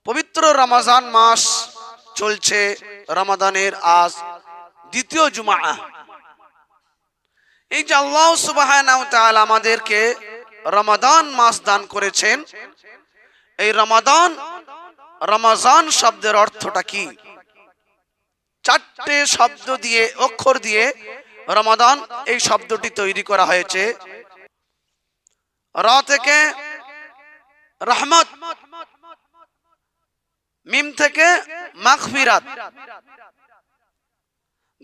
পবিত্র রমজান মাস চলছে, রমাদানের আজ দ্বিতীয় জুমা। এই যে আল্লাহ সুবহানাহু ওয়া তাআলা আমাদেরকে রমাদান মাস দান করেছেন, এই রমজান শব্দের অর্থটা কি? চারটে শব্দ দিয়ে, অক্ষর দিয়ে রমাদান এই শব্দটি তৈরি করা হয়েছে। র থেকে রহমত, মিম থেকে মাগফিরাত,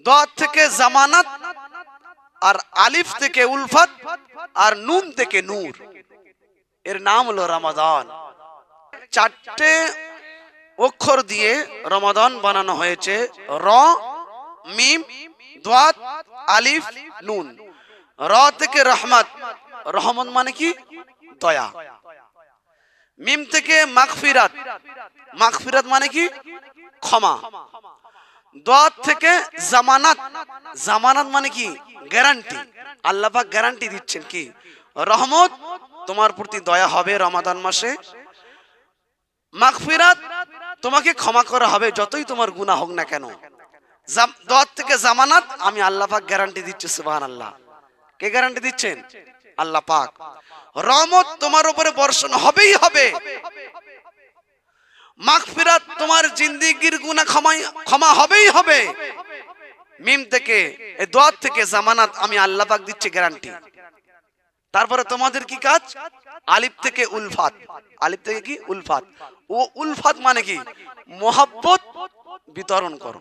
দাদ থেকে জামানাত, আর আলিফ থেকে উলফত, আর নুন থেকে নূর। এর নাম হলো রমাদান। চারটে অক্ষর দিয়ে রমাদান বানানো হয়েছে। র, মিম, দাদ, আলিফ, নুন। র থেকে রহমত, রহমত মানে কি? দয়া। মিম থেকে মাগফিরাত, মাগফিরাত মানে কি? ক্ষমা। দাদ থেকে জামানাত, জামানাত মানে কি? গ্যারান্টি। আল্লাহ পাক গ্যারান্টি দিচ্ছেন কি? রহমত, তোমার প্রতি দয়া হবে রমাদান মাসে। মাগফিরাত, তোমাকে ক্ষমা করা হবে যতই তোমার গুনাহ হোক না কেন। দাদ থেকে জামানাত, আমি আল্লাহ পাক গ্যারান্টি দিচ্ছি। সুবহানাল্লাহ। কে গ্যারান্টি দিচ্ছেন? আল্লাহ পাক। রহমত তোমার উপরে বর্ষণ হবেই হবে। মাগফিরাত, তোমার জিন্দেগির গুনাহ ক্ষমা হবেই হবে। মিম থেকে, এই দাদ থেকে জামানাত, আমি আল্লাহ পাক দিচ্ছি গ্যারান্টি। তারপরে তোমাদের কি কাজ? আলিফ থেকে উলফাত। আলিফ থেকে কি? উলফাত। ও উলফাত মানে কি? মোহাব্বত বিতরণ করো।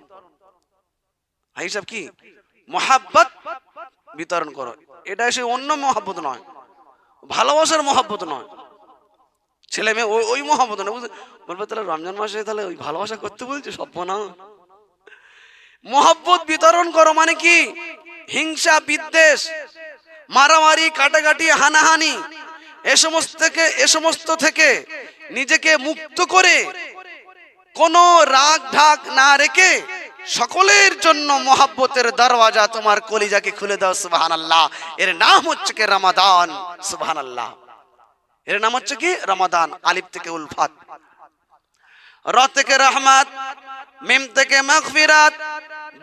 হিসাব কি? মোহাব্বত বিতরণ করো। এটা এসে অন্য মোহাব্বত নয়, ভালোবাসার মোহাব্বত নয়। ছেলে মেয়ে ওই মোহাব্বত নয়। বলবে তাহলে রমজান মাসে তাহলে ওই ভালোবাসা করতে বলছে? সব না। মোহাব্বত বিতরণ করো মানে কি? হিংসা, বিদ্বেষ, মারামারি, কাটাকাটি, হানাহানি, এ সমস্ত থেকে নিজেকে মুক্ত করে কোনো রাগ ঢাক না রেখে সকলের জন্য মোহাব্বতের দরওয়াজা তোমার কলিজাকে খুলে দাও। সুবহানাল্লাহ। এর নাম হচ্ছে কি? রমাদান। সুবহানাল্লাহ। এর নাম হচ্ছে কি? রমাদান। আলিফ থেকে উলফাত, র থেকে রহমত, মিম থেকে মাগফিরাত,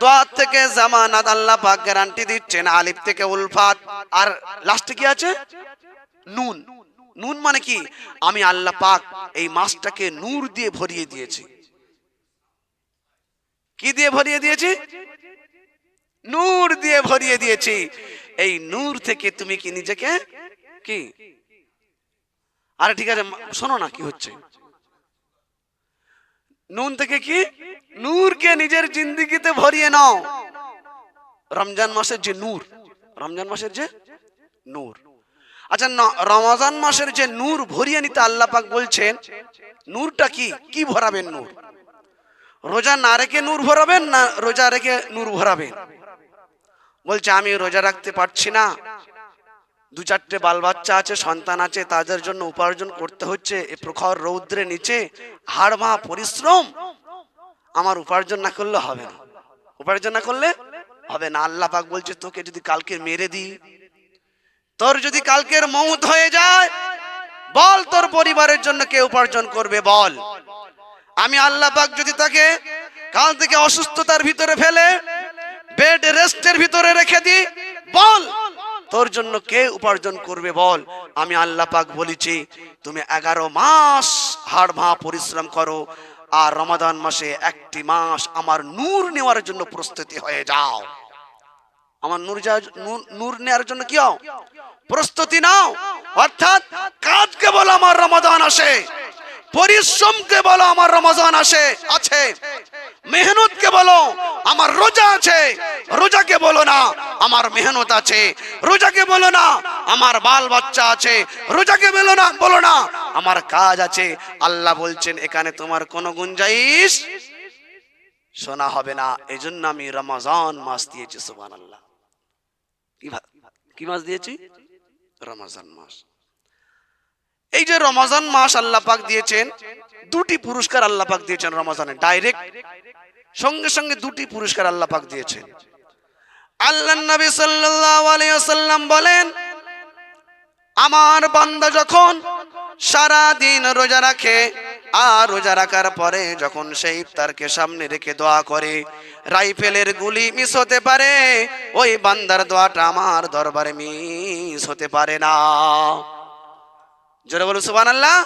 দাদ থেকে জামানাত। আল্লাহ পাক গ্যারান্টি দিচ্ছেন। আলিফ থেকে উলফাত, আর লাস্টে কি আছে? নুন। নুন মানে কি? আমি আল্লাহ পাক এই মাসটাকে নূর দিয়ে ভরিয়ে দিয়েছি। কি দিয়ে ভরিয়ে দিয়েছি? নূর দিয়ে ভরিয়ে দিয়েছি। এই নূর থেকে তুমি কি নিজেকে কি? আরে ঠিক আছে, শোনো না কি হচ্ছে। নুন থেকে কি? নূরকে নিজের জিন্দেগিতে ভরিয়ে নাও। রমজান মাসের যে নূর, রমজান মাসের যে নূর। আচ্ছা, রমজান মাসের যে নূর ভরিয়ে নিতে আল্লাহ পাক বলছেন, নূরটা কি? কি ভরাবেন নূর? রোজা না রেখে নূর ভরাবেন না রোজা রেখে নূর ভরাবেন? বলছে আমি রোজা রাখতে পারছি না, দু চারটে বাল বাচ্চা আছে, সন্তান আছে, তাদের জন্য উপার্জন করতে হচ্ছে এই প্রখর রৌদ্রে নিচে, হাড় ভাঙা পরিশ্রম, আমার উপার্জন না করলে হবে না। উপার্জন না করলে হবে না। আল্লাহ পাক বলছে তোকে যদি কালকে মেরে দিই, তোর যদি কালকের মউত হয়ে যায়, বল তোর পরিবারের জন্য কে উপার্জন করবে? বল। আমি আল্লাহ পাক যদি তাকে কাল থেকে অসুস্থতার ভিতরে ফেলে বেড রেস্টের ভিতরে রেখে দিই, বল তোর জন্য কে উপার্জন করবে? বল। আমি আল্লাহ পাক বলেছি তুমি 11 মাস হাড় ভাঙা পরিশ্রম করো, আর রমাদান মাসে একটি মাস আমার নূর নেওয়ার জন্য প্রস্তুতি হয়ে যাও। আমার নূর নেওয়ার জন্য কি হও? প্রস্তুতি নাও। অর্থাৎ কাজকে বলো আমার রমাদান আসে, পরিশ্রমকে বলো আমার রমজান আছে, মেহনতকে বলো আমার রোজা আছে, রোজাকে বলো না আমার মেহনত আছে, রোজাকে বলো না আমার বাল বাচ্চা আছে, রোজাকে বলো না আমার কাজ আছে। আল্লাহ বলছেন এখানে তোমার কোনো গুঞ্জাইশ শোনা হবে না। এজন্য আমি রমজান মাস দিয়েছি। সুবহানাল্লাহ। কি মাস দিয়েছি? রমজান মাস। এই যে রমজান মাস আল্লাহ পাক দিয়েছেন, দুটি পুরস্কার আল্লাহ পাক দিয়েছেন রমজানে। ডাইরেক্ট সঙ্গে সঙ্গে দুটি পুরস্কার আল্লাহ পাক দিয়েছেন। আল্লাহর নবী সাল্লাল্লাহু আলাইহি ওয়াসাল্লাম বলেন, আমার বান্দা যখন সারা দিন রোজা রাখে আর রোজা রাখার পরে যখন সেই ইফতারকে সামনে রেখে দোয়া করে, রাইফেলের গুলি মিস হতে পারে, ওই বান্দার দোয়াটা আমার দরবারে মিস হতে পারে না। জোরে বলো সুবহানাল্লাহ।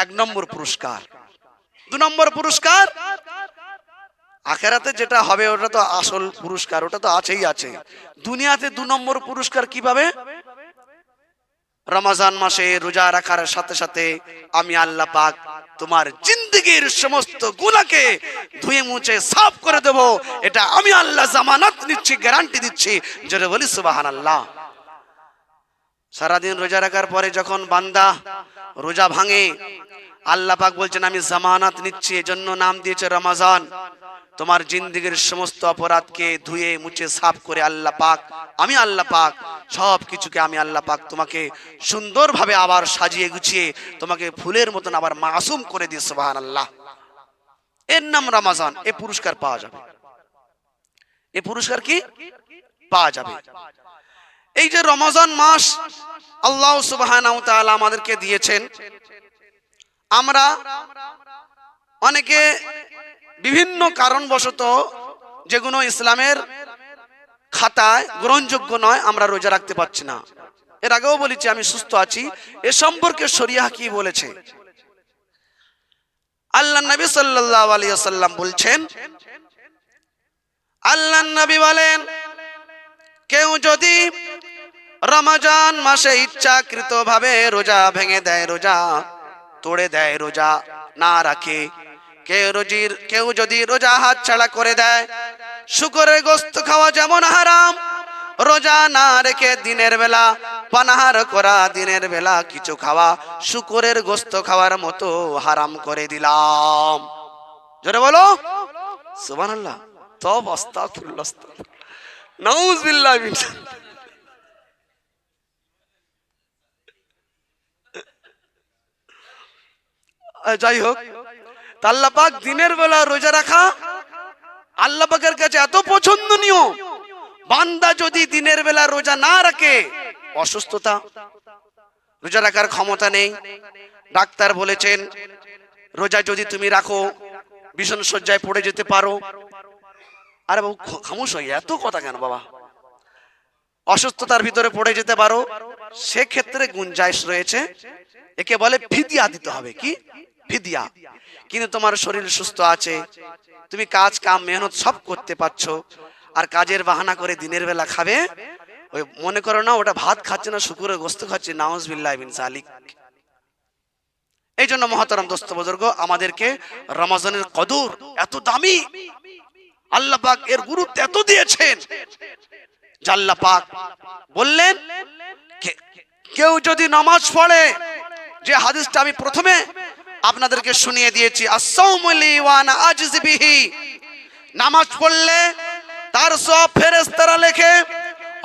এক নম্বর পুরস্কার। 2 নম্বর পুরস্কার, আখেরাতে যেটা হবে ওটা তো আসল পুরস্কার, ওটা তো আছেই আছে। দুনিয়াতে 2 নম্বর পুরস্কার কিভাবে? রমজান মাসে রোজা রাখার সাথে সাথে আমি আল্লাহ পাক তোমার জিন্দেগীর সমস্ত গুনাহকে ধুয়ে মুছে সাফ করে দেব, এটা আমি আল্লাহ জামানত নিচ্ছি, গ্যারান্টি দিচ্ছি। জোরে বলি সুবহানাল্লাহ। সারাদিন রোজা রাখার পরে যখন বান্দা রোজা ভাঙে, আল্লাহ পাক বলছেন আমি জামানত নিচ্ছি, এজন্য নাম দিয়েছে রমজান। তোমার জিন্দেগীর সমস্ত অপরাধকে ধুয়ে মুছে সাফ করে আল্লাহ পাক, আমি আল্লাহ পাক সব কিছুকে আমি আল্লাহ পাক তোমাকে সুন্দরভাবে আবার সাজিয়ে গুছিয়ে তোমাকে ফুলের মতন আবার মাসুম করে দিয়ে সুবহানাল্লাহ। এর নাম রমজান। এই পুরস্কার পাওয়া যাবে। এই পুরস্কার কি পাওয়া যাবে? এই যে রমজান মাস আল্লাহ সুবহানাহু ওয়া তাআলা আমাদেরকে দিয়েছেন, আমরা অনেকে বিভিন্ন কারণবশত যেগুলো ইসলামের খাতায় গ্রহণযোগ্য নয়, আমরা রোজা রাখতে পারছি না। এর আগেও বলেছি আমি সুস্থ আছি। এ সম্পর্কে শরিয়াহ কি বলেছে? আল্লাহ নবী সাল্লাল্লাহু আলাইহি ওয়াসাল্লাম বলছেন, আল্লাহ নবী বলেন, কেউ যদি রমজান মাসে ইচ্ছাকৃতভাবে রোজা ভেঙে দেয়, রোজা তোড়ে দেয়, রোজা না রাখে, কেউ যদি রোজা হাত ছাড়া করে দেয়, শুকরের গোশত খাওয়া যেমন হারাম, রোজা না রেখে দিনের বেলা পানাহার করা, দিনের বেলা কিছু খাওয়া শুকরের গোশত খাওয়ার মতো হারাম করে দিলাম। জোরে বলো সুবহানাল্লাহ। তব আস্তাগফিরুল্লাহ, নাউযুবিল্লাহি মিন যালিক। যাই হোক, আল্লাহ পাক দিনের বেলা রোজা রাখা আল্লাহ পাকের কাছে এত পছন্দনীয়। বান্দা যদি দিনের বেলা রোজা না রাখে, অসুস্থতা, রোজা রাখার ক্ষমতা নেই, ডাক্তার বলেছেন রোজা যদি তুমি রাখো ভীষণ শয্যায় পড়ে যেতে পারো। আরে বাবু খামোশ হয়ে এত কথা কেন বাবা? অসুস্থতার ভিতরে পড়ে যেতে পারো, সেক্ষেত্রে গুঞ্জাইশ রয়েছে, একে বলে ফিদিয়া দিতে হবে। কি ফিদিয়া? কিন্তু তোমার শরীর সুস্থ আছে, তুমি কাজ কাম মেহনত সব করতে পারছো, আর কাজের বাহানা করে দিনের বেলা খাবে, ওই মনে করো না ওটা ভাত খাচ্ছে না শুকরের গোশত খাচ্ছে, নাউযুবিল্লাহি মিন যালিক। এই জন্য মহতরম দোস্ত বুজুর্গ, আমাদেরকে রমজানের কদর এত দামি, আল্লাহ পাক এর গুরুত্ব এত দিয়েছেন, আল্লাহ পাক বললেন কেউ যদি নামাজ পড়ে, যে হাদিসটা আমি প্রথমে আপনাদেরকে শুনিয়ে দিয়েছি, as-সাওমু লি ওয়া আনা আজজি বিহি, নামাজ পড়লে তার সওয়াব ফেরেশতারা লেখে,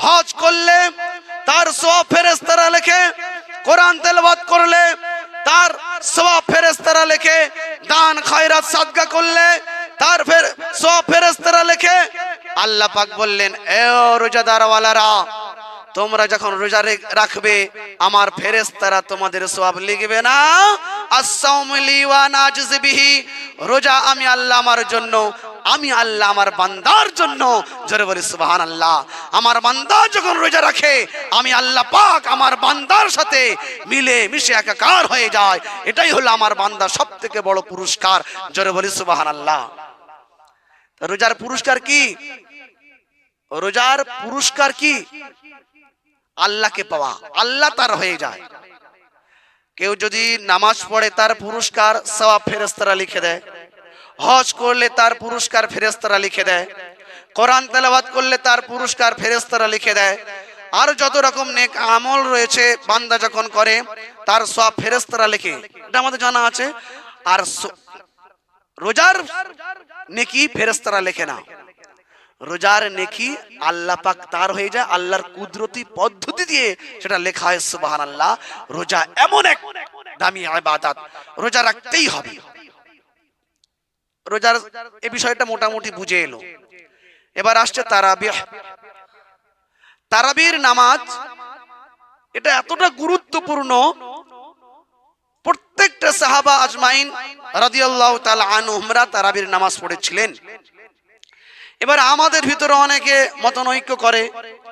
হজ করলে তার সওয়াব ফেরেশতারা লেখে, কোরআন তেলাওয়াত করলে তার সওয়াব ফেরেশতারা লেখে, দান খয়রাত সাদকা করলে তার সওয়াব ফেরেশতারা লেখে। আল্লাহ পাক বললেন, এ রোজাদারওয়ালারা, তোমরা যখন রোজা রাখবে আমার ফেরেশতারা তোমাদের সওয়াব লিখবে না। as-সাওমু লি ওয়া আনা আজজি বিহি, রোজা আমি আল্লাহ আমার জন্য, আমি আল্লাহ আমার বান্দার জন্য। জোরে বলি সুবহানাল্লাহ। আমার বান্দা যখন রোজা রাখে, আমি আল্লাহ পাক আমার বান্দার সাথে মিলে মিশে একাকার হয়ে যায়। এটাই হলো আমার বান্দা সবথেকে বড় পুরস্কার। জোরে বলি সুবহানাল্লাহ। রোজার পুরস্কার কি? রোজার পুরস্কার কি? আল্লাহকে পাওয়া, আল্লাহ তার হয়ে যায়। কেউ যদি নামাজ পড়ে তার পুরস্কার সওয়াব ফেরেশতারা লিখে দেয়, হজ করলে তার পুরস্কার ফেরেশতারা লিখে দেয়, কোরআন তেলাওয়াত করলে তার পুরস্কার ফেরেশতারা লিখে দেয়, আর যত রকম নেক আমল রয়েছে বান্দা যখন করে তার সওয়াব ফেরেশতারা লিখে, এটা আমাদের জানা আছে। আর রোজার নেকি ফেরেশতারা লেখে না, রোজার নেকি আল্লাহ পাক তার হয়ে যায়, আল্লাহর কুদরতি পদ্ধতি দিয়ে সেটা লেখা হয়। সুবহানাল্লাহ। রোজা এমন এক দামি ইবাদত, রোজা রাখতেই হবে। রোজার এই বিষয়টা মোটামুটি বুঝে এলো। এবার আসছে তারাবিহ। তারাবির নামাজ, এটা এতটা গুরুত্বপূর্ণ, প্রত্যেকটা সাহাবা আজমাইন রাদিয়াল্লাহু তাআলা আনহুমরা তারাবির নামাজ পড়েছিলেন। এবার আমাদের ভিতরে অনেকে মতানৈক্য করে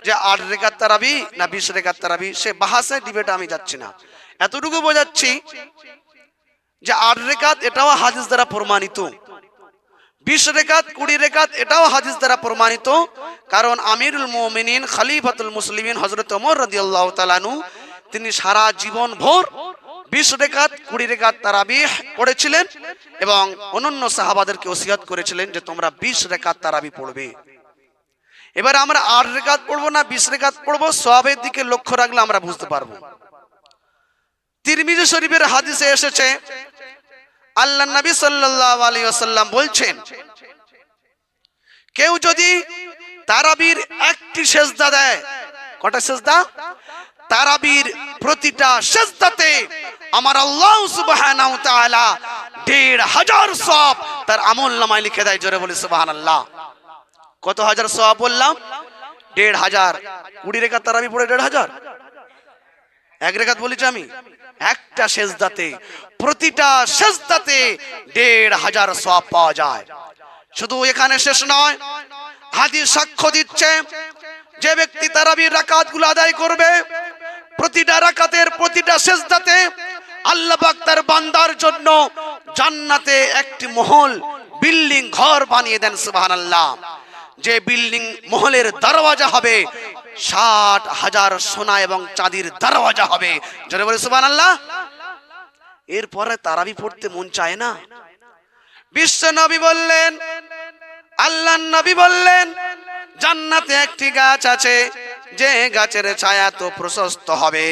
যে 8 রাকাত তারাবি না 20 রাকাত তারাবি, সে বাহাসে ডিবেটে আমি যাচ্ছি না। এতটুকু বোঝাচ্ছি যে 8 রাকাত এটাও হাদিস দ্বারা প্রমাণিত, 20 রাকাত 20 রাকাত এটাও হাদিস দ্বারা প্রমাণিত। কারণ আমিরুল মুমিনিন খলিফাতুল মুসলিমিন হযরত ওমর রাদিয়াল্লাহু তাআলা আনহু তিনি সারা জীবন ভোর 20 রাকাত 20 রাকাত তারাবিহ পড়েছিলেন এবং অন্যান্য সাহাবাদেরকে ওসিয়ত করেছিলেন যে তোমরা 20 রাকাত তারাবি পড়বে। এবার আমরা 8 রাকাত পড়বো না 20 রাকাত পড়বো, সওয়াবের দিকে লক্ষ্য রাখলে আমরা বুঝতে পারবো। তিরমিজি শরীফের হাদিসে এসেছে আল্লাহর নবী সাল্লাল্লাহু আলাইহি ওয়াসাল্লাম বলছেন, কেউ যদি তারাবির একটি সেজদা দেয়, কটা সেজদা? তারাবির প্রতিটা সেজদাতে আমার আল্লাহ সুবহানাহু ওয়া তাআলা ১৫০০ সওয়াব তার আমলনামায় লিখে দেয়। জোরে বলি সুবহানাল্লাহ। কত হাজার সওয়াব বললাম? ১৫০০। ২০ রাকাত তারাবি পড়ে ১৫০০। এক রাকাত বলেছি আমি, একটা সেজদাতে, প্রতিটা সেজদাতে ১৫০০ সওয়াব পাওয়া যায়। শুধু এখানে শেষ নয়, হাদিস সাক্ষ্য দিচ্ছে যে ব্যক্তি তারাবির রাকাতগুলো আদায় করবে, প্রতিটা রাকাতের প্রতিটা সেজদাতে আল্লাহ পাক তার বান্দার জন্য জান্নাতে একটি মহল বিল্ডিং ঘর বানিয়ে দেন। সুবহানাল্লাহ। যে বিল্ডিং মহলের দরওয়াজা হবে ৬০,০০০ সোনা এবং চাঁদির দরওয়াজা হবে। জোরে বলে সুবহানাল্লাহ। এরপরে তারাবি পড়তে মন চায় না? বিশ্ব নবী বললেন, আল্লাহর নবী বললেন, জান্নাতে একটি গাছ আছে, যে গাছের ছায়া তো প্রশস্ত হবে।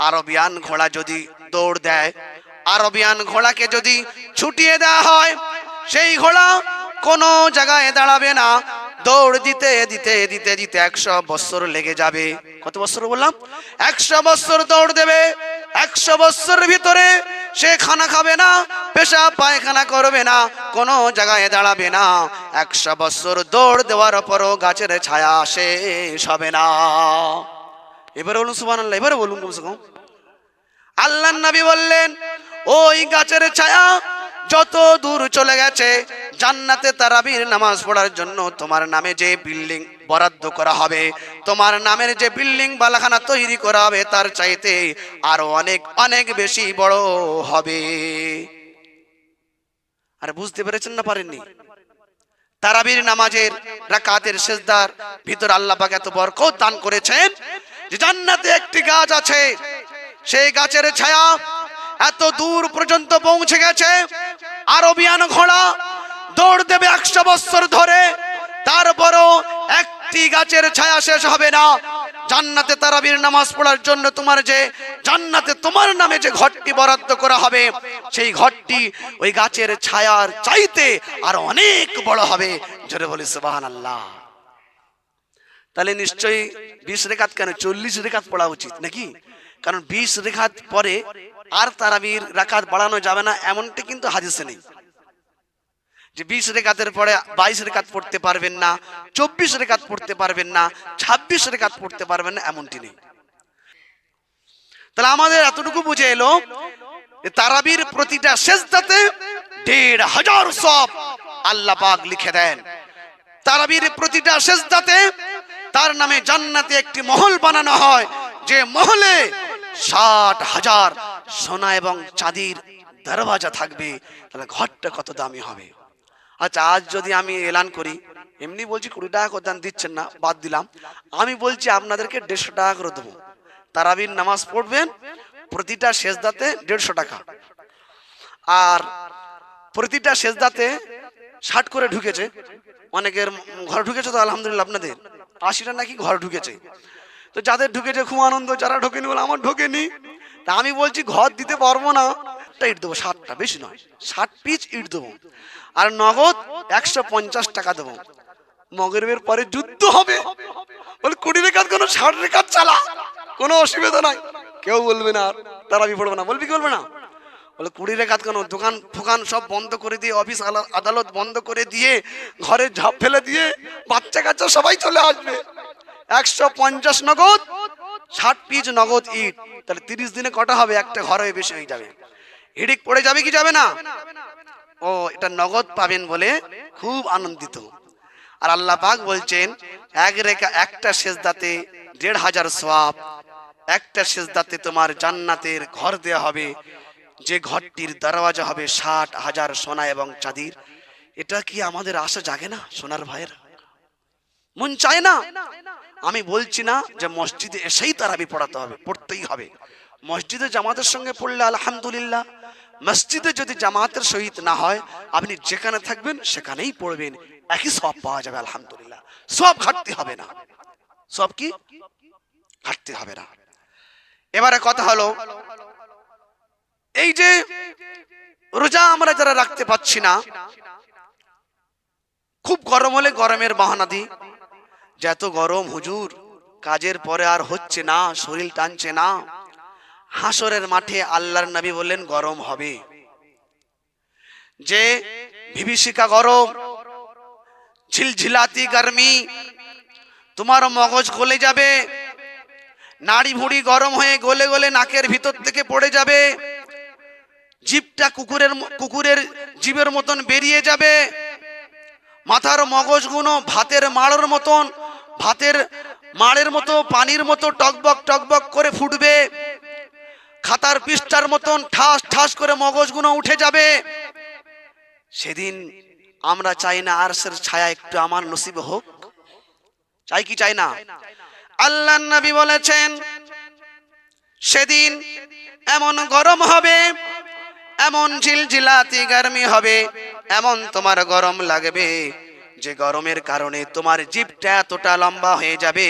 আরবিয়ান ঘোড়া যদি দৌড় দেয়, আরবিয়ান ঘোড়াকে যদি ছুটিয়ে দেওয়া হয়, সেই ঘোড়া কোনো জায়গায় দাঁড়াবে না, দৌড় দিতে দিতে দিতে দিতে ১০০ বছর লেগে যাবে। কত বছর বললাম? ১০০ বছর দৌড় দেবে। ১০০ বছরের ভিতরে সে খানা খাবে না, পেশাব পায়খানা করবে না, কোনো জায়গায় দাঁড়াবে না। ১০০ বছর দৌড় দেওয়ার পরও গাছের ছায়া শেষ হবে না। এবারে বলুন সুবহানাল্লাহ, এবারে বলুন কমসে কম। আল্লাহর নবী বললেন, ওই গাছের ছায়া যত দূর চলে গেছে, জান্নাতে তারাবির নামাজ পড়ার জন্য তোমার নামে যে বিল্ডিং বরাদ্দ করা হবে, তোমার নামের যে বিল্ডিং বালাখানা তৈরি করা হবে, তার চাইতে আরো অনেক অনেক বেশি বড় হবে। আরে বুঝতে পেরেছেন না পারেননি? তারাবির নামাজের রাকাতের সেজদার ভিতর আল্লাহ পাক এত বরকত দান করেছেন যে জান্নাতে একটি গাছ আছে, সেই গাছের ছায়া এত দূর পর্যন্ত পৌঁছে গেছে। আরবিয়ান ঘোড়া দৌড় দেবে ১০০ বছর ধরে, তারপরও একটি গাছের ছায়া শেষ হবে না। জান্নাতে তারাবির নামাজ পড়ার জন্য তোমার যে জান্নাতে তোমার নামে যে ঘরটি বরাদ্দ করা হবে, সেই ঘরটি ওই গাছের ছায়ার চাইতে আর অনেক বড় হবে। জোরে বলি সুবহানাল্লাহ। তাহলে নিশ্চয়ই ২০ রাকাত কেন ৪০ রাকাত পড়া উচিত নাকি? কারণ ২০ রাকাত পরে আর তারাবির রাকাত বাড়ানো যাবে না, এমনটা কিন্তু হাদিসে নেই যে ২০ রাকাতের পরে ২২ রাকাত পড়তে পারবেন না, ২৪ রাকাত পড়তে পারবেন না, ২৬ রাকাত পড়তে পারবেন না, এমনটি নেই। তাহলে আমাদের এতটুকু বুঝে এলো তারাবির প্রতিটা সেজদাতে ১৫০০ সওয়াব আল্লাহ পাক লিখে দেন। তারাবির প্রতিটা সেজদাতে তার নামে জান্নাতে একটি মহল বানানো হয়, যে মহলে ৬০,০০০ সোনা এবং চাঁদির দরওয়াজা থাকবে। তাহলে ঘরটা কত দামি হবে। আচ্ছা, আজ যদি আমি এলান করি, এমনি বলছি ২০ টাকা করে দান দিচ্ছেন না, বাদ দিলাম, আমি বলছি আপনাদেরকে ১৫০ টাকা করে দেবো। তারাবির নামাজ পড়বেন, প্রতিটা সেজদাতে ১৫০ টাকা, আর প্রতিটা সেজদাতে ৬০ করে ঢুকেছে। অনেকের ঘর ঢুকেছে তো আলহামদুলিল্লাহ, আপনাদের ৮০টা নাকি ঘর ঢুকেছে। তো যাদের ঢুকেছে খুব আনন্দ, যারা ঢোকেনি বলে আমার ঢোকেনি। তা আমি বলছি ঘর দিতে পারবো না, ইট দেবো ৬০টা, বেশি নয়, ৬০ পিস ইট দেবো, আর নগদ ১৫০ টাকা দেবো। মগরিবের পরে যুদ্ধ হবে, বলে ২০ রাকাত কোনো ৬০ রাকাত চালা, কোনো অসুবিধা নাই, কেউ বলবে না আর তারাবি পড়বে না। বলবি কি বলবে না? বলে ২০ রাকাত কেন, দোকান ফোকান সব বন্ধ করে দিয়ে, অফিস আদালত বন্ধ করে দিয়ে, ঘরে ঝাঁপ ফেলে দিয়ে, বাচ্চা কাচ্চা সবাই চলে আসবে। ১৫০ নগদ, ৬০ পিস নগদ ইট। তাহলে ৩০ দিনে কটা হবে? একটা ঘরে বেশি হয়ে যাবে। হিড়িক পড়ে যাবে কি যাবে না? ও এটা নগদ পাবেন বলে খুব আনন্দিত। আর আল্লাহ পাক বলছেন একটা সেজদাতে ১৫০০ সওয়াব, একটা সেজদাতে তোমার জান্নাতের ঘর দেয়া হবে, যে ঘরটির দরওয়াজা হবে ৬০,০০০ সোনা এবং চাঁদির। এটা কি আমাদের আশা জাগে না সোনার ভাইয়েরা? মন চায় না? আমি বলছি না যে মসজিদে এসেই তারাবি পড়াতে হবে, পড়তেই হবে। মসজিদে জামাতের সঙ্গে পড়লে আলহামদুলিল্লাহ, মসজিদে যদি জামাতের সহিত না হয় আপনি যেখানে থাকবেন সেখানেই পড়বেন, একই সওয়াব পাওয়া যাবে আলহামদুলিল্লাহ। সব ঘাটতি হবে না, সব কি ঘাটতি হবে না। এবারে কথা হলো, এই যে রোজা আমরা যারা রাখতে পাচ্ছি না, খুব গরম হলে গরমের বাহানা দিই যে এত গরম হুজুর, কাজের পরে আর হচ্ছে না, শরীর টানছে না। হাসরের মাঠে আল্লাহর নবী বললেন গরম হবে, যে বিভীষিকা গরম, ঝিলঝিলাতি গরমি, তোমার মগজ গলে যাবে, নাড়ি ভুড়ি গরম হয়ে গলে গলে নাকের ভিতর থেকে পড়ে যাবে, জিভটা কুকুরের জিভের মতন বেরিয়ে যাবে, মাথার মগজগুলো ভাতের মাড়ের মতো পানির মতো টকবক টকবক করে ফুটবে, খাতার পৃষ্ঠার মতন ঠাস ঠাস করে মগজগুলো উঠে যাবে। সেদিন আমরা চাই না আরশের ছায়া একটু আমার নসিব হোক? চাই কি চাই না? আল্লাহর নবী বলেছেন সেদিন এমন গরম হবে, এমন ঝিলঝিলাতি গরমি হবে, এমন তোমার গরম লাগবে যে গরমের কারণে তোমার জিভটা এতটা লম্বা হয়ে যাবে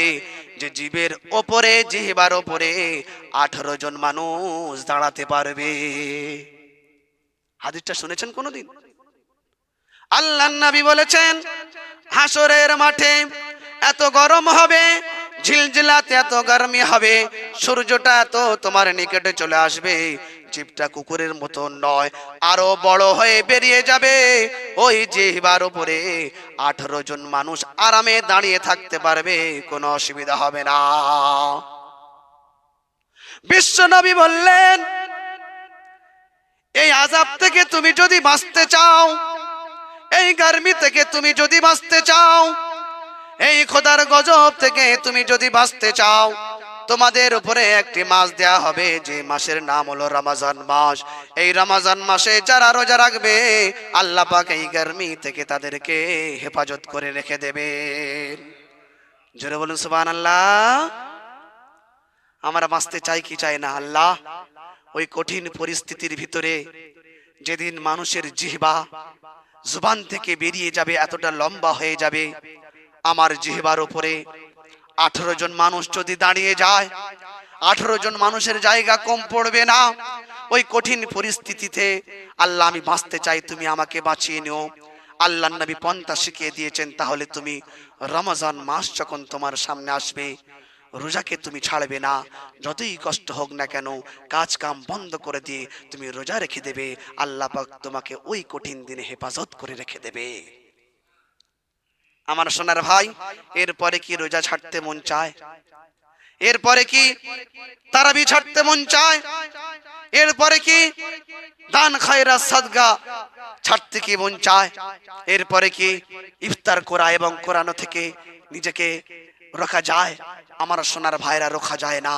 যে জিহ্বার ওপরে 18 জন মানুষ দাঁড়াতে পারবে। হাদিসটা শুনেছেন কোনোদিন? আল্লাহর নবী বলেছেন হাসরের মাঠে এত গরম হবে, ঝিলঝিলাতে এত গরমি হবে, সূর্যটা এত তোমার নিকটে চলে আসবে, জিভটা কুকুরের মতো নয়, আরো বড় হয়ে বেরিয়ে যাবে। ওই জিহ্বার উপরে 18 জন মানুষ আরামে দাঁড়িয়ে থাকতে পারবে, কোনো অসুবিধা হবে না। বিশ্ব নবী বললেন এই আযাব থেকে তুমি যদি বাঁচতে চাও, এই গরমি থেকে তুমি যদি বাঁচতে চাও, এই খোদার গজব থেকে তুমি যদি বাঁচতে চাও, তোমাদের উপরে একটি মাস দেয়া হবে, যে মাসের নাম হলো রমজান মাস। এই রমজান মাসে যারা রোজা রাখবে আল্লাহ পাক এই গরমি থেকে তাদেরকে হেফাজত করে রেখে দেবেন। জোরে বলুন সুবহানাল্লাহ। আমরা বাঁচতে চাই কি চাই না? আল্লাহ ওই কঠিন পরিস্থিতির ভিতরে যেদিন মানুষের জিহ্বা জুবান থেকে বেরিয়ে যাবে, এতটা লম্বা হয়ে যাবে, আমার জিহ্বার উপরে 18 জন মানুষ যদি দাঁড়িয়ে যায়, 18 জন মানুষের জায়গা কম পড়বে না। ওই কঠিন পরিস্থিতিতে আল্লাহ আমি বাঁচতে চাই, তুমি আমাকে বাঁচিয়ে নিও। আল্লাহর নবী পন্থা শিখিয়ে দিয়েছেন, তাহলে তুমি রমজান মাস যখন তোমার সামনে আসবে, রোজাকে তুমি ছাড়বে না, যতই কষ্ট হোক না কেন, কাজ কাম বন্ধ করে দিয়ে তুমি রোজা রেখে দেবে। আল্লাহ পাক তোমাকে ওই কঠিন দিনে হেফাজত করে রেখে দেবে। আমার সোনার ভাই, এরপরে কি রোজা ছাড়তে মন চায়? এরপরে কি তারাবি ছাড়তে মন চায়? এরপরে কি দান খায়রাত সাদকা ছাড়তে কি মন চায়? এরপরে কি ইফতার করা এবং কোরআন থেকে নিজেকে রোকা যায়? আমার সোনার ভাইরা রোকা যায় না।